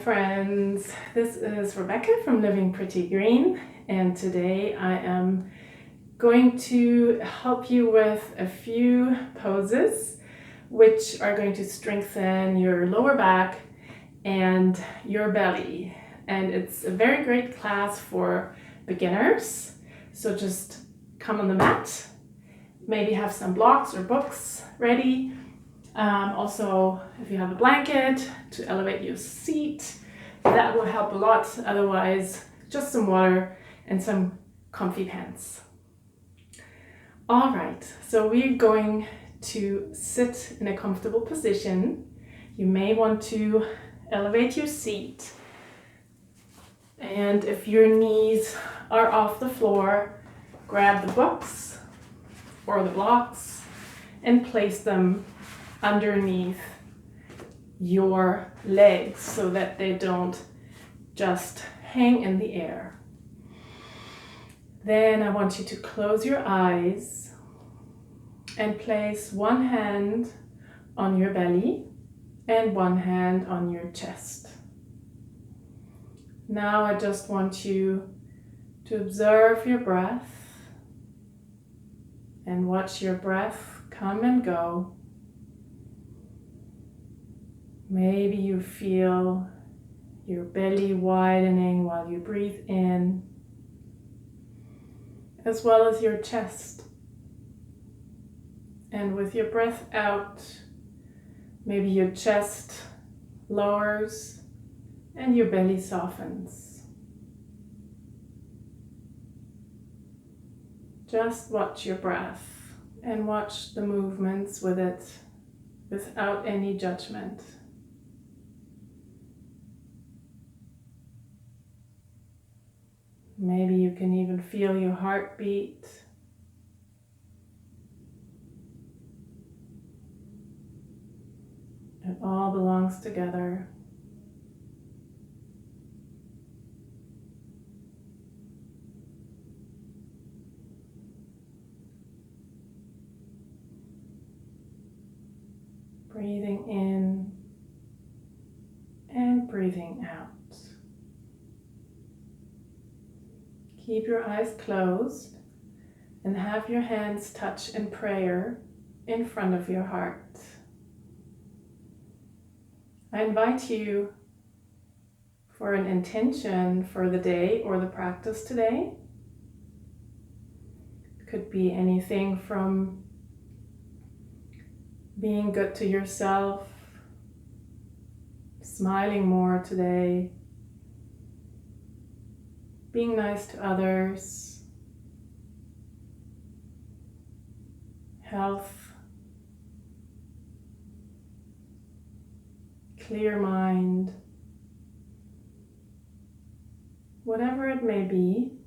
Friends, this is Rebecca from Living Pretty Green, and today I am going to help you with a few poses which are going to strengthen your lower back and your belly. And it's a very great class for beginners, so just come on the mat, maybe have some blocks or books ready. Also, if you have a blanket to elevate your seat, that will help a lot. Otherwise, just some water and some comfy pants. All right, so we're going to sit in a comfortable position. You may want to elevate your seat. And if your knees are off the floor, grab the books or the blocks and place them underneath your legs so that they don't just hang in the air. Then I want you to close your eyes and place one hand on your belly and one hand on your chest. Now I just want you to observe your breath and watch your breath come and go. Maybe you feel your belly widening while you breathe in, as well as your chest. And with your breath out, maybe your chest lowers and your belly softens. Just watch your breath and watch the movements with it without any judgment. Maybe you can even feel your heartbeat. It all belongs together. Breathing in and breathing out. Keep your eyes closed and have your hands touch in prayer in front of your heart. I invite you for an intention for the day or the practice today. It could be anything from being good to yourself, smiling more today, being nice to others, health, clear mind, whatever it may be.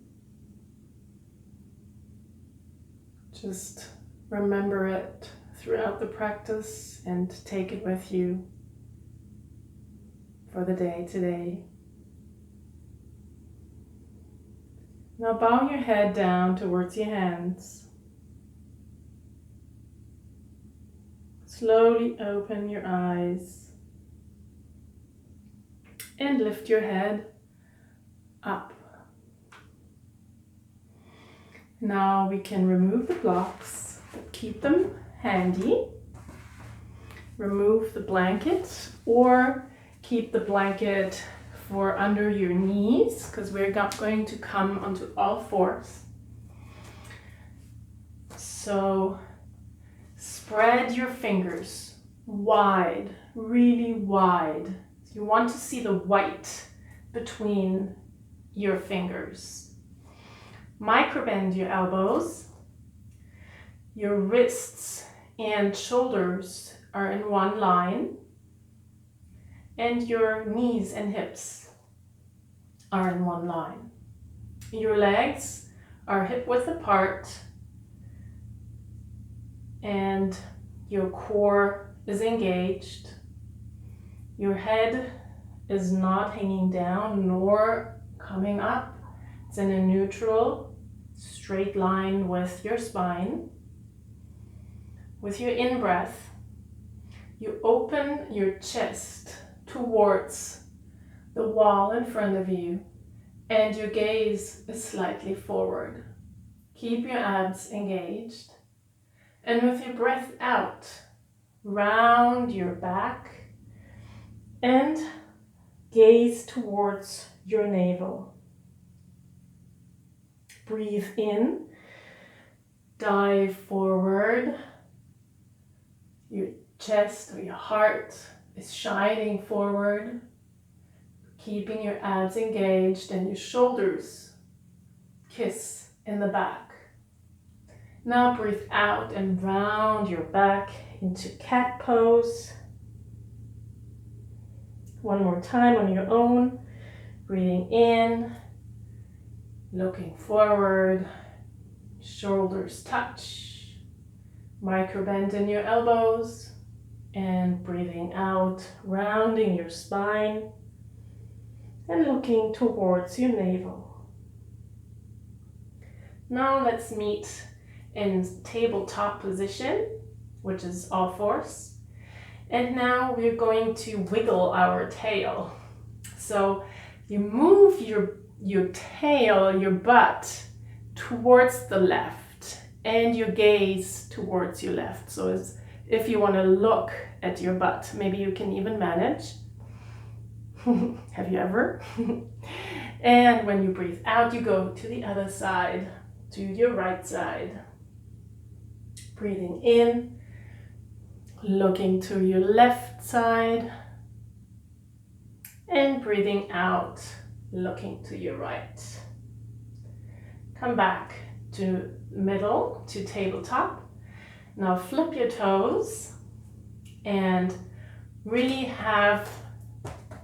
Just remember it throughout the practice and take it with you for the day today. Now bow your head down towards your hands. Slowly open your eyes and lift your head up. Now we can remove the blocks, but keep them handy. Remove the blanket or keep the blanket for under your knees, because we're going to come onto all fours. So spread your fingers wide, really wide. You want to see the white between your fingers. Microbend your elbows. Your wrists and shoulders are in one line. And your knees and hips are in one line. Your legs are hip width apart and your core is engaged. Your head is not hanging down nor coming up. It's in a neutral, straight line with your spine. With your in-breath, you open your chest towards the wall in front of you, and your gaze is slightly forward. Keep your abs engaged. And with your breath out, round your back and gaze towards your navel. Breathe in, dive forward. Your chest or your heart is shining forward, keeping your abs engaged and your shoulders kiss in the back. Now breathe out and round your back into cat pose. One more time on your own. Breathing in, looking forward, shoulders touch, micro bend in your elbows, and breathing out, rounding your spine and looking towards your navel. Now let's meet in tabletop position, which is all fours. And now we're going to wiggle our tail. So you move your tail, your butt towards the left and your gaze towards your left. So it's, if you want to look at your butt, maybe you can even manage. Have you ever? And when you breathe out, you go to the other side, to your right side. Breathing in, looking to your left side, and breathing out, looking to your right. Come back to middle, to tabletop. Now flip your toes and really have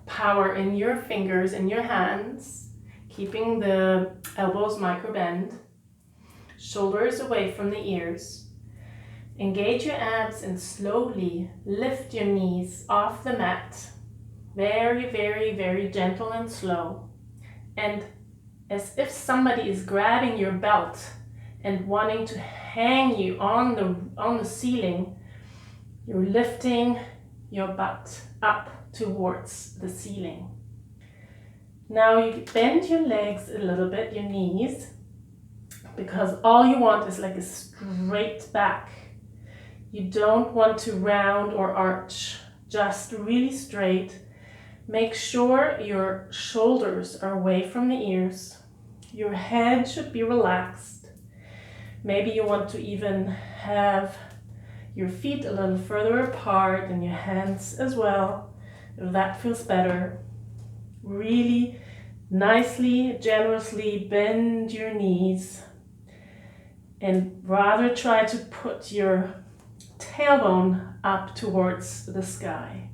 power in your fingers and your hands, keeping the elbows micro bend, shoulders away from the ears. Engage your abs and slowly lift your knees off the mat. Very, very, very gentle and slow. And as if somebody is grabbing your belt and wanting to hang you on the ceiling, you're lifting your butt up towards the ceiling. Now you bend your legs a little bit, your knees, because all you want is like a straight back. You don't want to round or arch, just really straight. Make sure your shoulders are away from the ears. Your head should be relaxed. Maybe you want to even have your feet a little further apart and your hands as well, if that feels better. Really nicely, generously bend your knees and rather try to put your tailbone up towards the sky.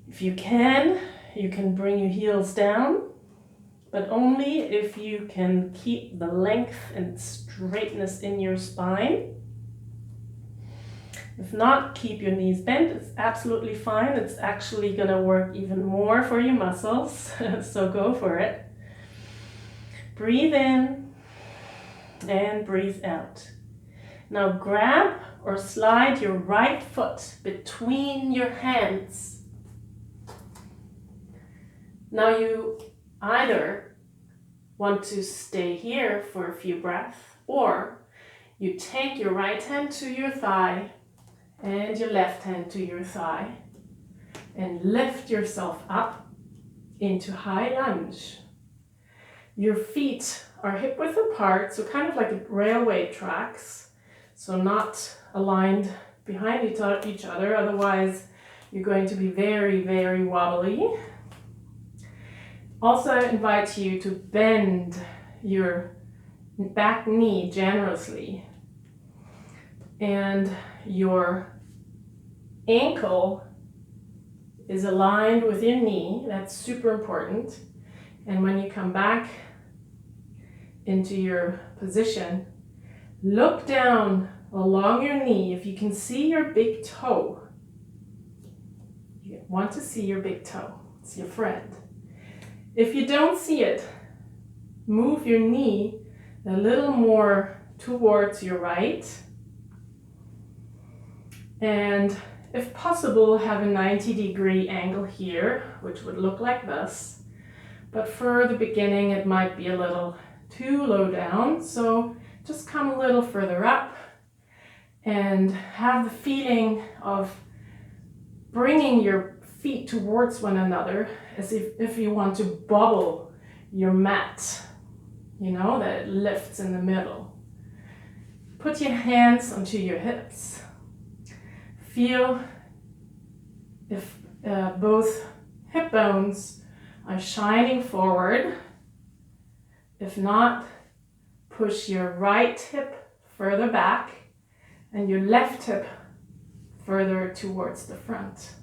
If you can bring your heels down, but only if you can keep the length and straightness in your spine. If not, keep your knees bent. It's absolutely fine. It's actually going to work even more for your muscles, so go for it. Breathe in and breathe out. Now grab or slide your right foot between your hands. Now you either want to stay here for a few breaths, or you take your right hand to your thigh and your left hand to your thigh and lift yourself up into high lunge. Your feet are hip width apart, so kind of like railway tracks, so not aligned behind each other, otherwise you're going to be very, very wobbly. Also, I invite you to bend your back knee generously, and your ankle is aligned with your knee. That's super important. And when you come back into your position, look down along your knee. If you can see your big toe, you want to see your big toe. It's your friend. If you don't see it, move your knee a little more towards your right and if possible, have a 90-degree angle here, which would look like this. But for the beginning, it might be a little too low down, so just come a little further up and have the feeling of bringing your feet towards one another as if you want to bubble your mat, you know, that it lifts in the middle. Put your hands onto your hips. Feel if both hip bones are shining forward. If not, push your right hip further back and your left hip further towards the front.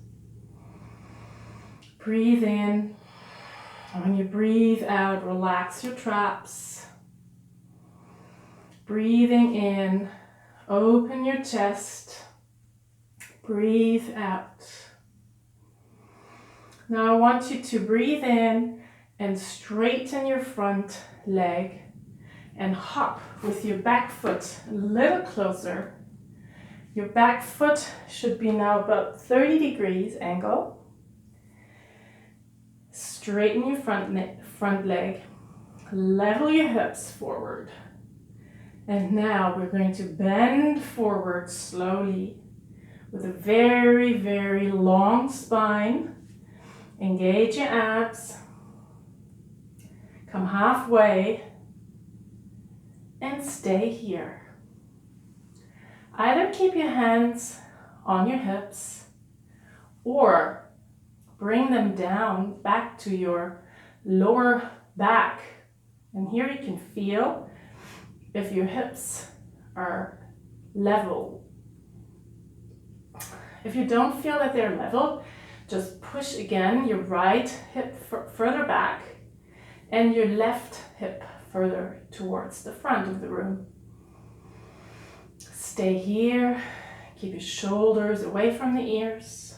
Breathe in. And when you breathe out, relax your traps. Breathing in, open your chest. Breathe out. Now I want you to breathe in and straighten your front leg and hop with your back foot a little closer. Your back foot should be now about 30 degrees angle. Straighten your front leg, level your hips forward. And now we're going to bend forward slowly with a very, very long spine. Engage your abs. Come halfway and stay here. Either keep your hands on your hips or bring them down back to your lower back. And here you can feel if your hips are level. If you don't feel that they're level, just push again your right hip further back and your left hip further towards the front of the room. Stay here. Keep your shoulders away from the ears.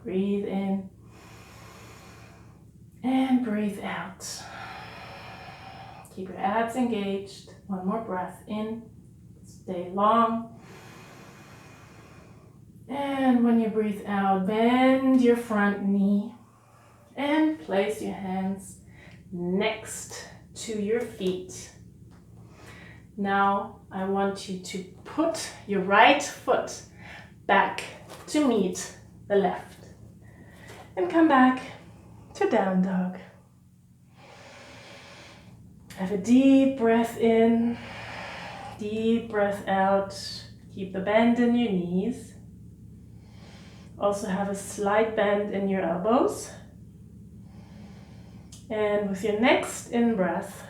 Breathe in and breathe out. Keep your abs engaged. One more breath in. Stay long. And when you breathe out, bend your front knee and place your hands next to your feet. Now I want you to put your right foot back to meet the left. And come back to down dog. Have a deep breath in, deep breath out. Keep the bend in your knees. Also have a slight bend in your elbows. And with your next in-breath,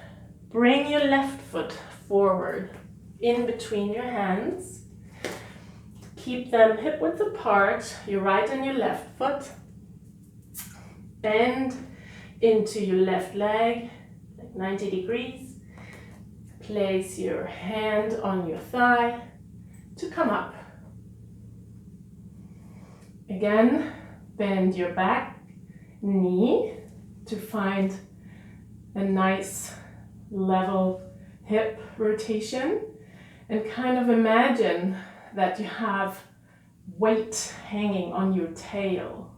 bring your left foot forward in between your hands. Keep them hip-width apart, your right and your left foot. Bend into your left leg, like 90 degrees. Place your hand on your thigh to come up. Again, bend your back knee to find a nice level hip rotation, and kind of imagine that you have weight hanging on your tail,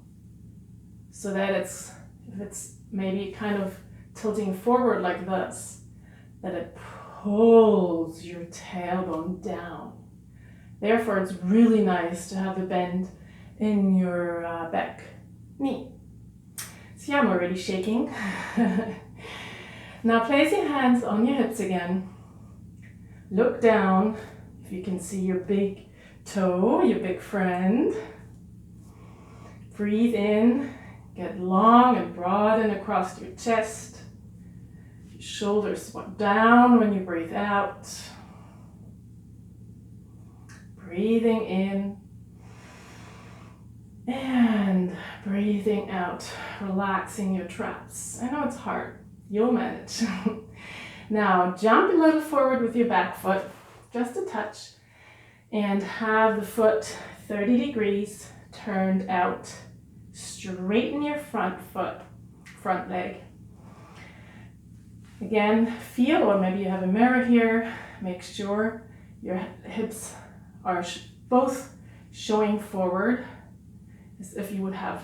so that if it's maybe kind of tilting forward like this, that it pulls your tailbone down. Therefore, it's really nice to have a bend in your back knee. See, I'm already shaking. Now place your hands on your hips again. Look down, if you can see your big toe, your big friend. Breathe in, get long and broad and across your chest. Your shoulders squat down when you breathe out. Breathing in and breathing out, relaxing your traps. I know it's hard, you'll manage. Now jump a little forward with your back foot, just a touch, and have the foot 30 degrees turned out. Straighten your front foot, front leg. Again, feel, or maybe you have a mirror here, make sure your hips are both showing forward as if you would have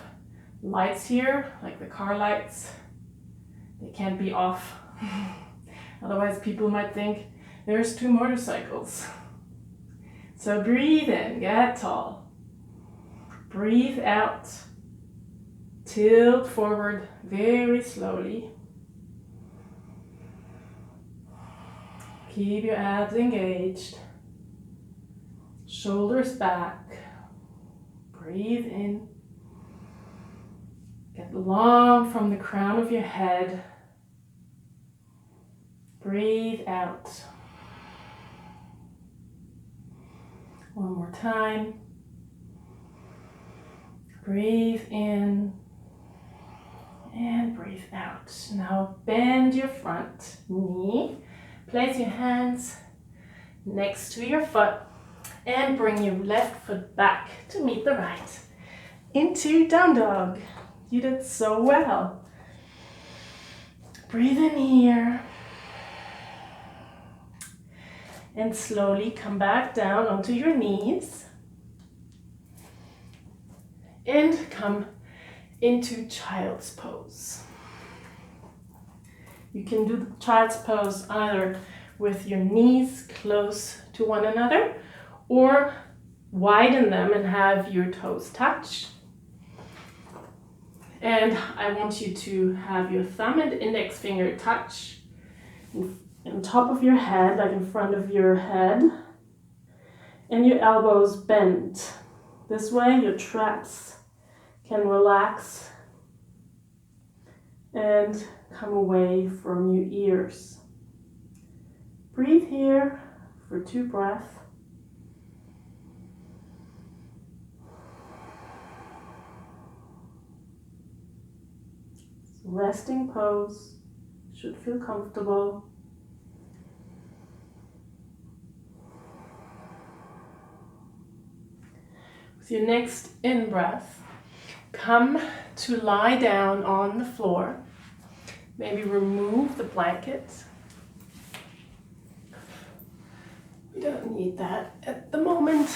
lights here, like the car lights. They can't be off. Otherwise people might think there's two motorcycles. So breathe in, get tall. Breathe out. Tilt forward very slowly. Keep your abs engaged. Shoulders back. Breathe in. Get long from the crown of your head. Breathe out. One more time. Breathe in and breathe out. Now bend your front knee. Place your hands next to your foot and bring your left foot back to meet the right. Into down dog. You did so well. Breathe in here. And slowly come back down onto your knees. And come into child's pose. You can do the child's pose either with your knees close to one another or widen them and have your toes touch. And I want you to have your thumb and index finger touch on top of your head, like in front of your head, and your elbows bent. This way your traps can relax and come away from your ears. Breathe here for 2 breaths. Resting pose, should feel comfortable. With your next in-breath, come to lie down on the floor. Maybe remove the blanket. We don't need that at the moment.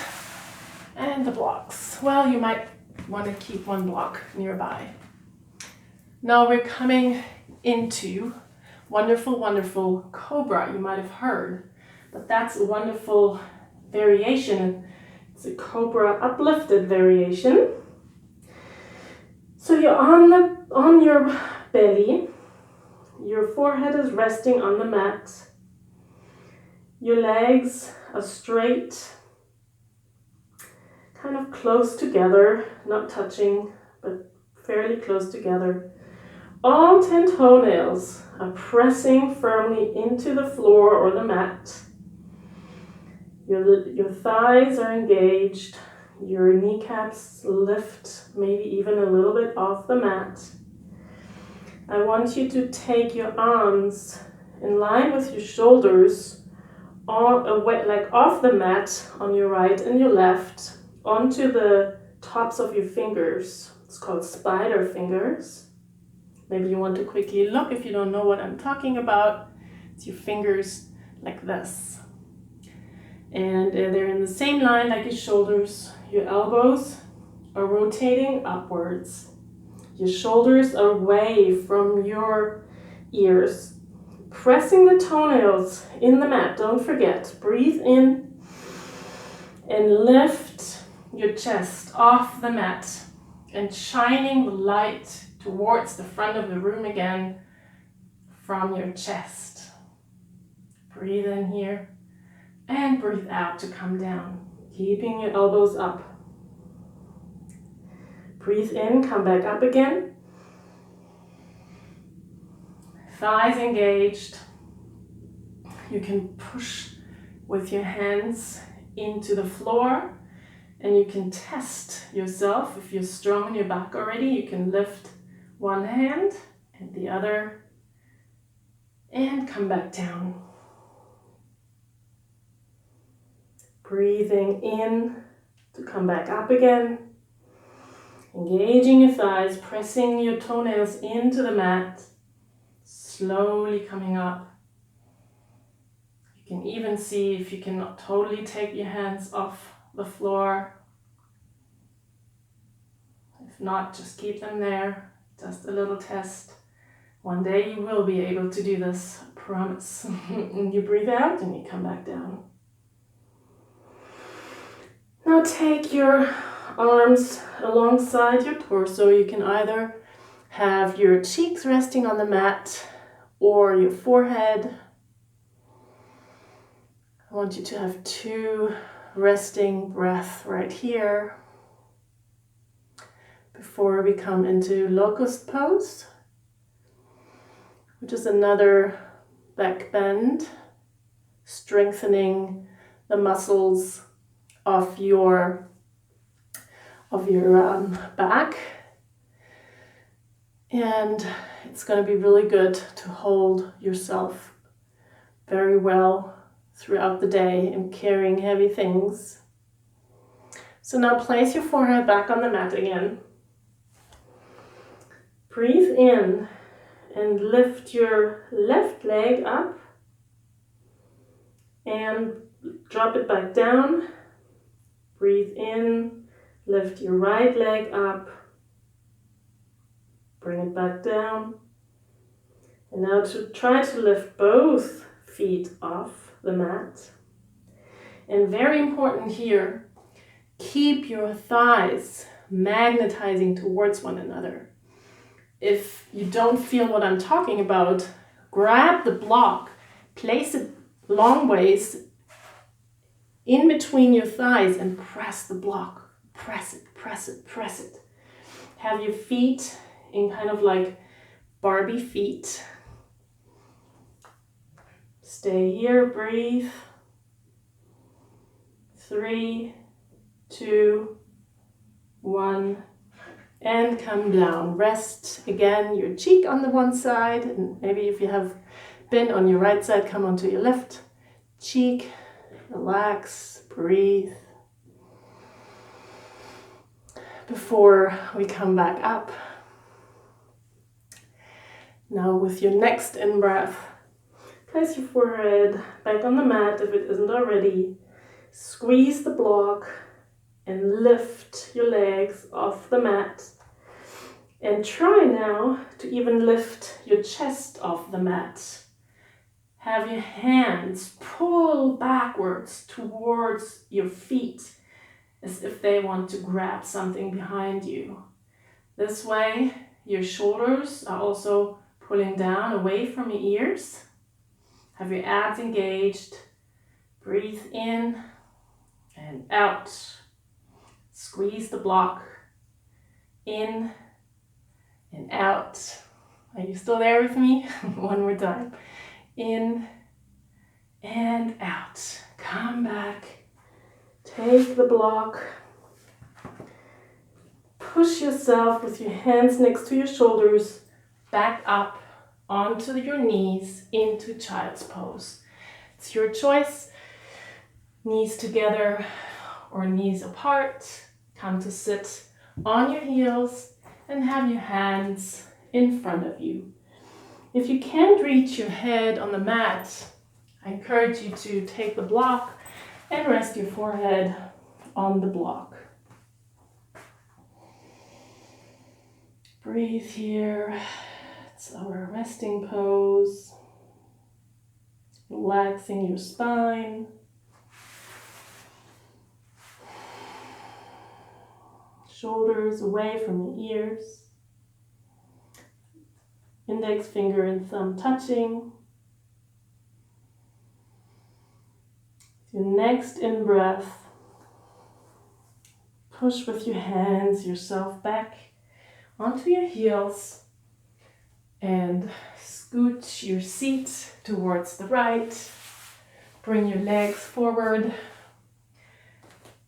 And the blocks. Well, you might want to keep one block nearby. Now we're coming into wonderful, wonderful cobra. You might have heard, but that's a wonderful variation. It's a cobra uplifted variation. So you're on your belly. Your forehead is resting on the mat. Your legs are straight, kind of close together, not touching, but fairly close together. All 10 toenails are pressing firmly into the floor or the mat. Your thighs are engaged. Your kneecaps lift, maybe even a little bit off the mat. I want you to take your arms in line with your shoulders, like off the mat on your right and your left, onto the tops of your fingers. It's called spider fingers. Maybe you want to quickly look if you don't know what I'm talking about. It's your fingers like this. And they're in the same line like your shoulders. Your elbows are rotating upwards. Your shoulders are away from your ears. Pressing the toenails in the mat, don't forget. Breathe in and lift your chest off the mat and shining the light towards the front of the room again from your chest. Breathe in here and breathe out to come down, keeping your elbows up. Breathe in, come back up again. Thighs engaged. You can push with your hands into the floor and you can test yourself. If you're strong in your back already, you can lift one hand and the other and come back down. Breathing in to come back up again. Engaging your thighs, pressing your toenails into the mat. Slowly coming up. You can even see if you cannot totally take your hands off the floor. If not, just keep them there. Just a little test. One day you will be able to do this, I promise. And you breathe out and you come back down. Now take your arms alongside your torso. You can either have your cheeks resting on the mat or your forehead. I want you to have 2 resting breaths right here before we come into locust pose, which is another back bend, strengthening the muscles of your back. And it's going to be really good to hold yourself very well throughout the day and carrying heavy things. So now place your forehead back on the mat again. Breathe in and lift your left leg up and drop it back down. Breathe in, lift your right leg up, bring it back down. And now to try to lift both feet off the mat. And very important here, keep your thighs magnetizing towards one another. If you don't feel what I'm talking about, grab the block, place it long ways in between your thighs and press the block. Press it, press it, press it. Have your feet in kind of like Barbie feet. Stay here, breathe. 3, 2, 1, and come down. Rest again, your cheek on the one side, and maybe if you have been on your right side, come onto your left cheek. Relax, breathe. Before we come back up. Now with your next in-breath, place your forehead back on the mat if it isn't already. Squeeze the block and lift your legs off the mat. And try now to even lift your chest off the mat. Have your hands pull backwards towards your feet as if they want to grab something behind you. This way, your shoulders are also pulling down away from your ears. Have your abs engaged. Breathe in and out. Squeeze the block in and out. Are you still there with me? One more time. In and out. Come back. Take the block. Push yourself with your hands next to your shoulders back up onto your knees into child's pose. It's your choice. Knees together or knees apart. Come to sit on your heels and have your hands in front of you. If you can't reach your head on the mat, I encourage you to take the block and rest your forehead on the block. Breathe here. It's our resting pose. Relaxing your spine. Shoulders away from your ears. Index finger and thumb touching. Your next in-breath, push with your hands yourself back onto your heels and scoot your seat towards the right. Bring your legs forward,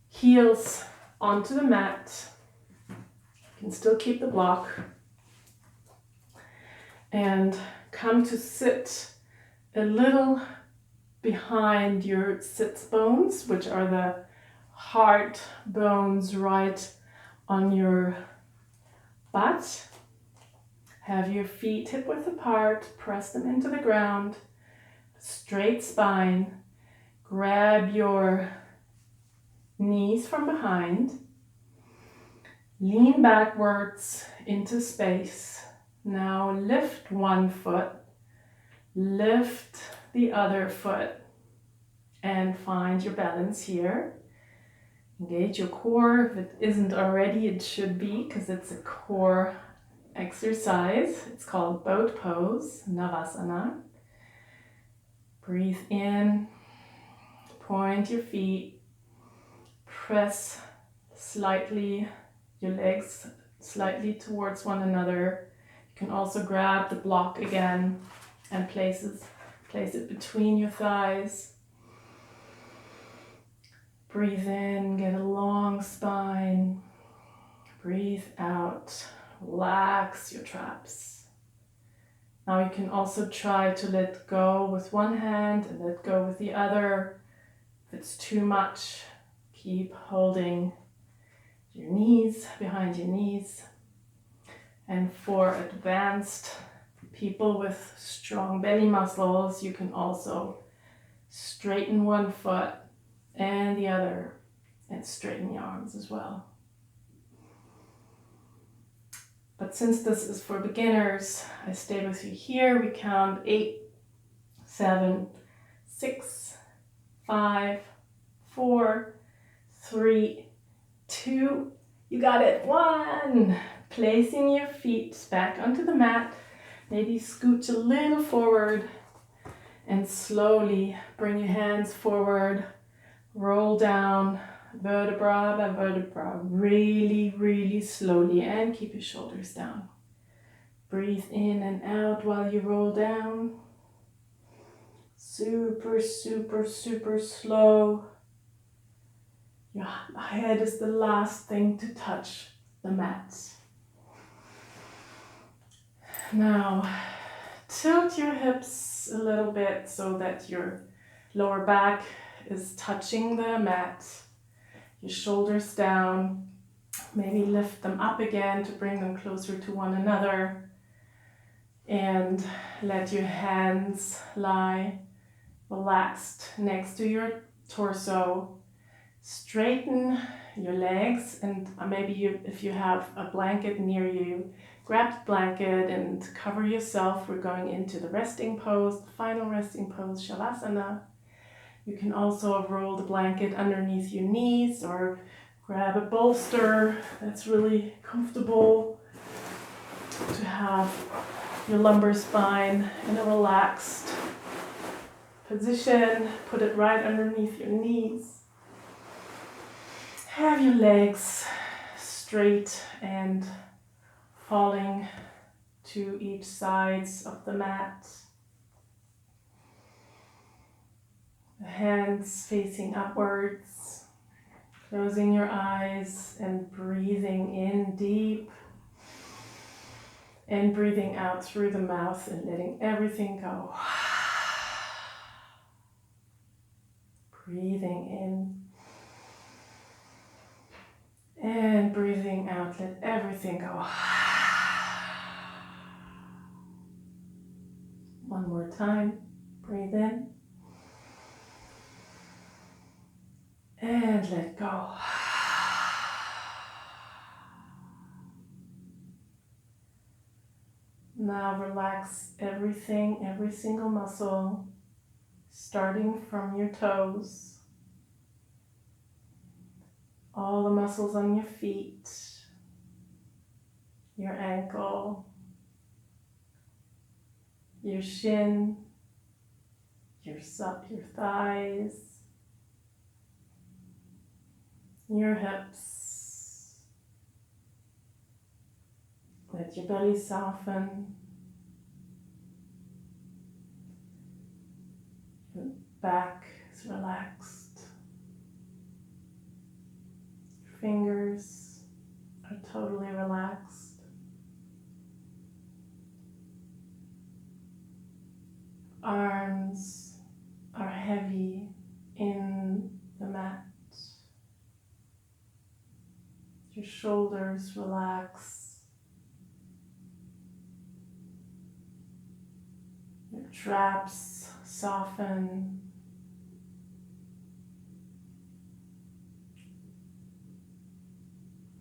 heels onto the mat. You can still keep the block. And come to sit a little behind your sits bones, which are the heart bones right on your butt. Have your feet hip width apart, press them into the ground, straight spine. Grab your knees from behind Lean backwards into space. Now lift one foot, lift the other foot, and find your balance here. Engage your core. If it isn't already, it should be, because it's a core exercise. It's called boat pose, Navasana. Breathe in, point your feet, press slightly your legs slightly towards one another. You can also grab the block again and place it between your thighs. Breathe in, get a long spine. Breathe out, relax your traps. Now you can also try to let go with one hand and let go with the other. If it's too much, keep holding your knees behind your knees. And for advanced people with strong belly muscles, you can also straighten one foot and the other, and straighten the arms as well. But since this is for beginners, I stay with you here. We count 8, 7, 6, 5, 4, 3, 2, you got it, 1. Placing your feet back onto the mat. Maybe scooch a little forward and slowly bring your hands forward. Roll down vertebra by vertebra, really, really slowly, and keep your shoulders down. Breathe in and out while you roll down. Super, super, super slow. Your head is the last thing to touch the mat. Now, tilt your hips a little bit so that your lower back is touching the mat. Your shoulders down. Maybe lift them up again to bring them closer to one another. And let your hands lie relaxed next to your torso. Straighten your legs, and maybe if you have a blanket near you, grab the blanket and cover yourself. We're going into the resting pose, the final resting pose, Shavasana. You can also roll the blanket underneath your knees or grab a bolster that's really comfortable to have your lumbar spine in a relaxed position. Put it right underneath your knees. Have your legs straight and falling to each sides of the mat. The hands facing upwards, closing your eyes and breathing in deep and breathing out through the mouth and letting everything go. Breathing in and breathing out, let everything go. One more time, breathe in. And let go. Now relax everything, every single muscle, starting from your toes. All the muscles on your feet, your ankle, your shin, your thighs, your hips. Let your belly soften. Your back is relaxed. Your fingers are totally relaxed. Arms are heavy in the mat. Your shoulders relax. Your traps soften.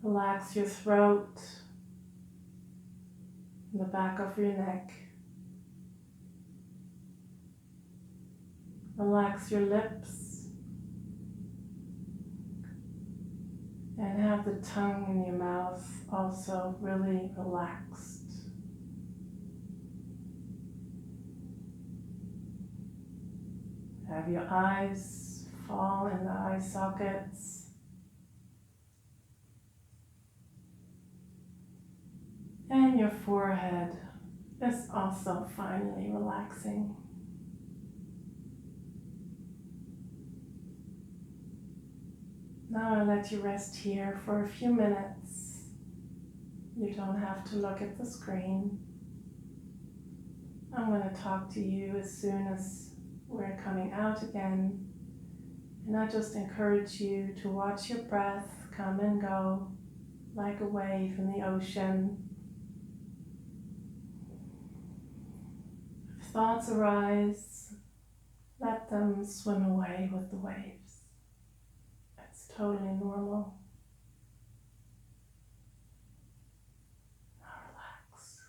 Relax your throat, the back of your neck. Relax your lips and have the tongue in your mouth also really relaxed. Have your eyes fall in the eye sockets. And your forehead is also finally relaxing. Now I let you rest here for a few minutes. You don't have to look at the screen. I'm going to talk to you as soon as we're coming out again. And I just encourage you to watch your breath come and go like a wave in the ocean. If thoughts arise, let them swim away with the waves. It's totally normal. Now relax.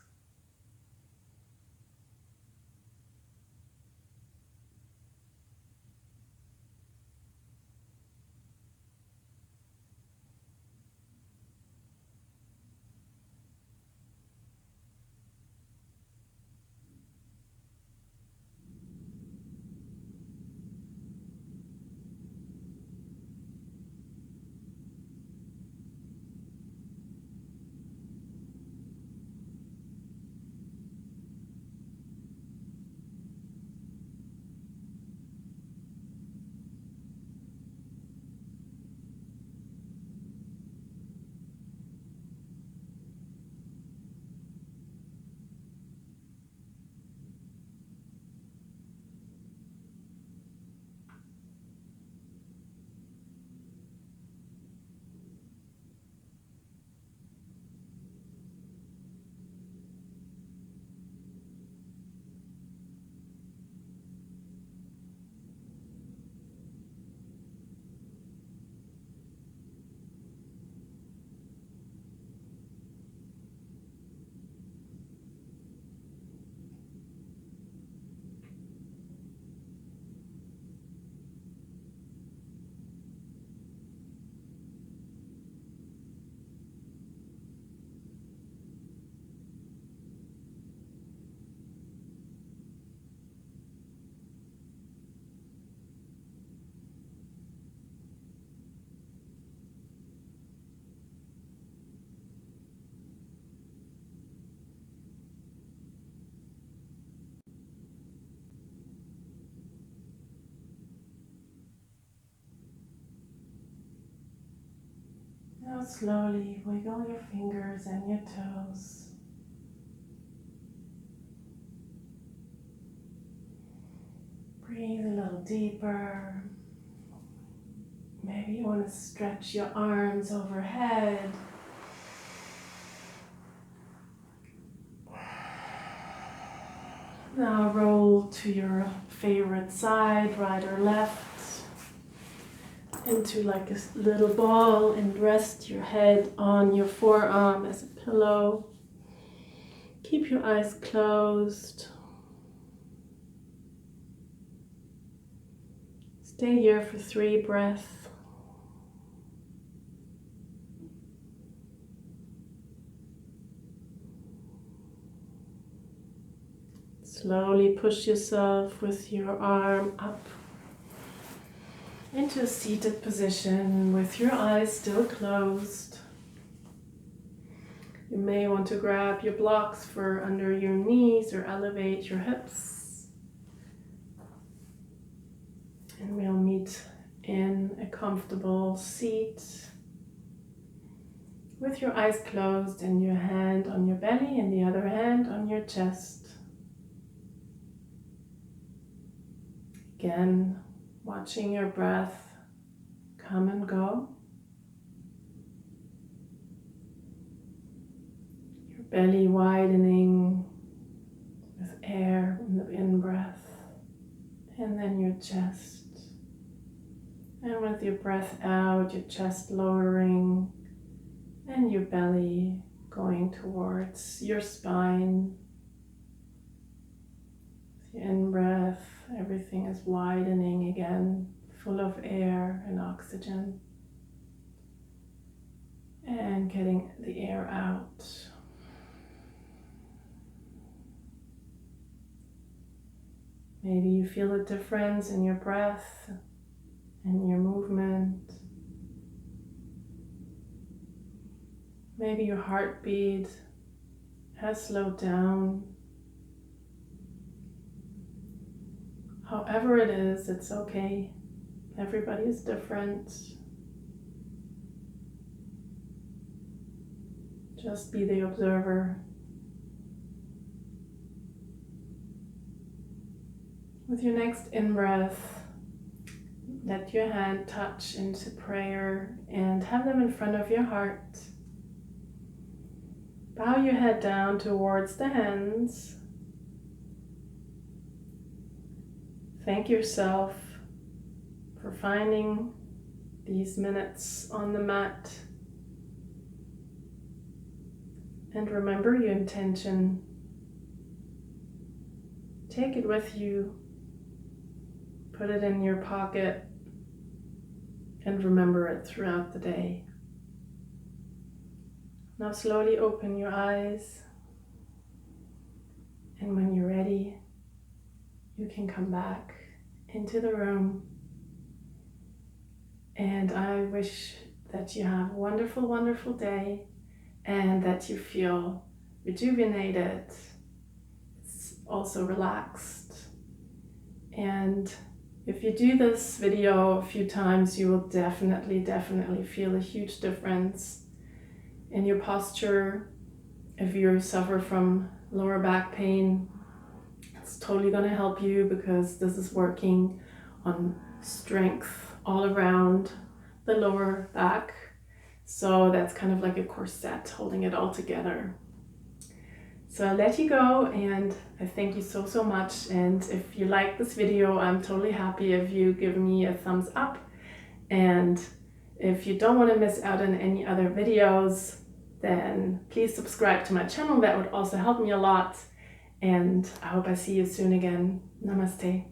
Now slowly wiggle your fingers and your toes. Breathe a little deeper. Maybe you want to stretch your arms overhead. Now roll to your favorite side, right or left, into like a little ball, and rest your head on your forearm as a pillow. Keep your eyes closed. Stay here for 3 breaths. Slowly push yourself with your arm up into a seated position with your eyes still closed. You may want to grab your blocks for under your knees or elevate your hips. And we'll meet in a comfortable seat with your eyes closed and your hand on your belly and the other hand on your chest. Again, watching your breath come and go. Your belly widening with air in the in-breath, and then your chest. And with your breath out, your chest lowering and your belly going towards your spine. With your in-breath, everything is widening again, full of air and oxygen. And getting the air out. Maybe you feel a difference in your breath and your movement. Maybe your heartbeat has slowed down. However it is, it's okay. Everybody is different. Just be the observer. With your next in-breath, let your hand touch into prayer and have them in front of your heart. Bow your head down towards the hands. Thank yourself for finding these minutes on the mat. And remember your intention. Take it with you. Put it in your pocket. And remember it throughout the day. Now slowly open your eyes. And when you're ready, you can come back into the room. And I wish that you have a wonderful, wonderful day. And that you feel rejuvenated, it's also relaxed. And if you do this video a few times, you will definitely feel a huge difference in your posture. If you suffer from lower back pain, it's totally going to help you because this is working on strength all around the lower back. So that's kind of like a corset holding it all together. So I'll let you go and I thank you so much. And if you like this video, I'm totally happy if you give me a thumbs up. And if you don't want to miss out on any other videos, then please subscribe to my channel. That would also help me a lot. And I hope I see you soon again. Namaste.